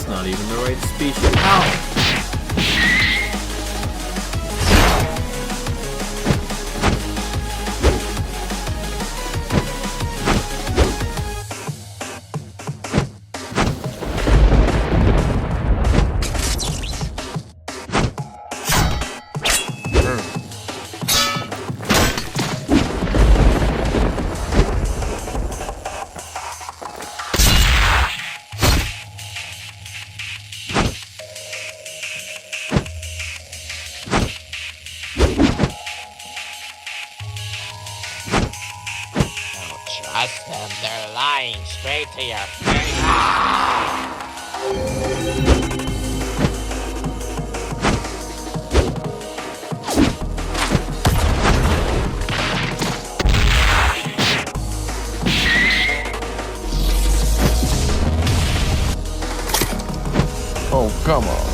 That's not even the right species. Ow! Trust them, they're lying straight to your face. Oh, come on.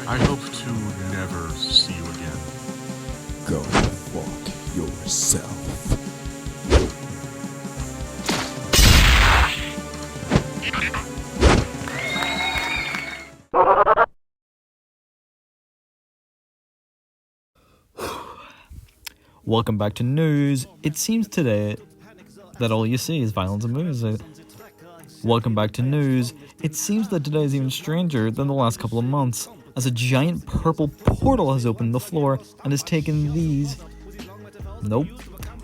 I hope to never see you again. Go walk yourself. Welcome back to news. It seems today that all you see is violence and movies. Welcome back to news. It seems that today is even stranger than the last couple of months, as a giant purple portal has opened the floor and has taken these. Nope.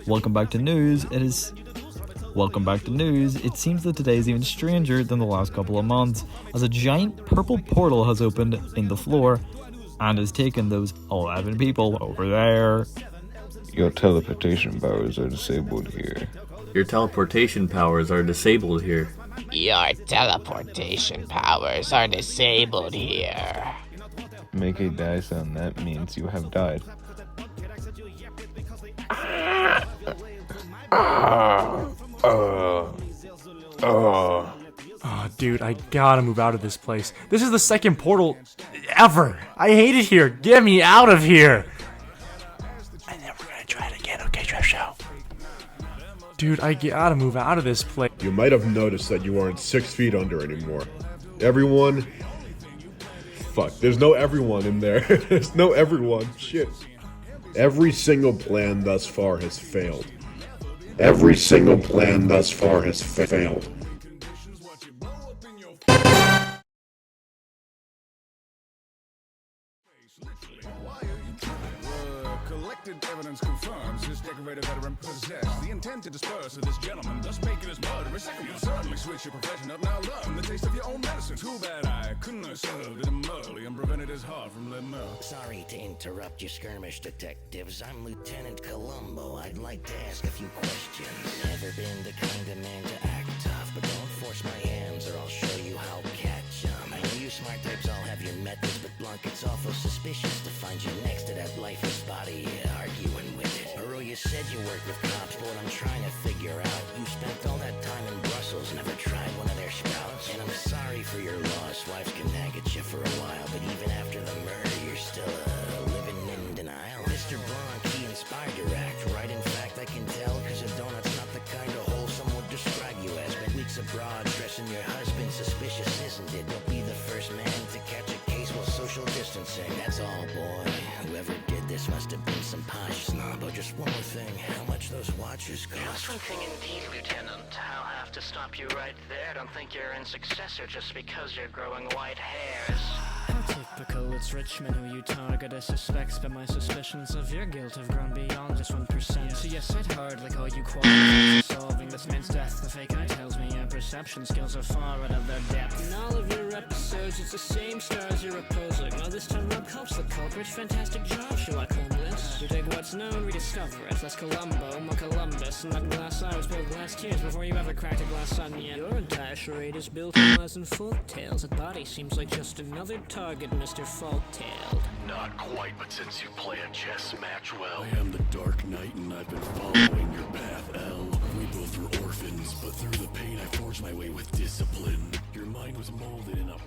Welcome back to news. Welcome back to news. It seems that today is even stranger than the last couple of months, as a giant purple portal has opened in the floor and has taken those 11 people over there. Your teleportation powers are disabled here. Your teleportation powers are disabled here. Your teleportation powers are disabled here. Make a die sound, that means you have died. Oh, dude, I gotta move out of this place. This is the second portal ever. I hate it here. Get me out of here. Dude, I gotta move out of this place. You might have noticed that you aren't 6 feet under anymore. Everyone... Fuck, there's no everyone in there. There's no everyone. Shit. Every single plan thus far has failed. Every single plan thus far has failed. Collected evidence confirms this decorated veteran possessed the intent to disperse of this gentleman, thus making his murderous second. You certainly switch your profession up, now learn the taste of your own medicine. Too bad I couldn't have served it him early and prevented his heart from letting out. Sorry to interrupt you skirmish detectives. I'm Lieutenant Columbo. I'd like to ask a few questions. Never been the kind of man to act tough, but don't force my hands or I'll show you how catch 'em. I know you smart types all have your methods, but Blanc, it's awful suspicious to find you next to that lifeless body arguing with it. Earl, you said you worked with cops, but what I'm trying to figure out, you spent all that time in Brussels, never tried one of their sprouts. And I'm sorry for your loss, wives can nag at you for a while, but even after the murder, you're still living in denial. Mr. Blanc, he inspired your act, right? In fact, I can tell, cause a donut's not the kind of hole someone would describe you as. Spent weeks abroad, dressing your husband suspicious, isn't it? Don't be the first man to catch a case while social distancing. That's all, boy. Whoever did this must have been some posh snob. Oh, just one more thing, how much those watches cost? Just one thing indeed, Lieutenant. I'll have to stop you right there. Don't think you're in successor just because you're growing white hairs. How typical, it's Richmond who you target as suspects, but my suspicions of your guilt have grown beyond just 1%. So yes, I'd hardly call you qualified for solving this man's death. The fake eye tells me your perception skills are far out of their depth. In all of your episodes, it's the same stars you're opposing. Well, this time Rob helps the culprit. Fantastic job, Sherlock Holmes. You take what's known, rediscover it. Less Columbo, more Columbus. Not glass eyes, build glass tears before you ever cracked a glass onion. Your entire charade is built on lies and folktales. That body seems like just another target, Mr. Fault-tailed. Not quite, but since you play a chess match well. I am the Dark Knight and I've been following your path, L. We both were orphans, but through the pain I forged my way with discipline. Your mind was molded in a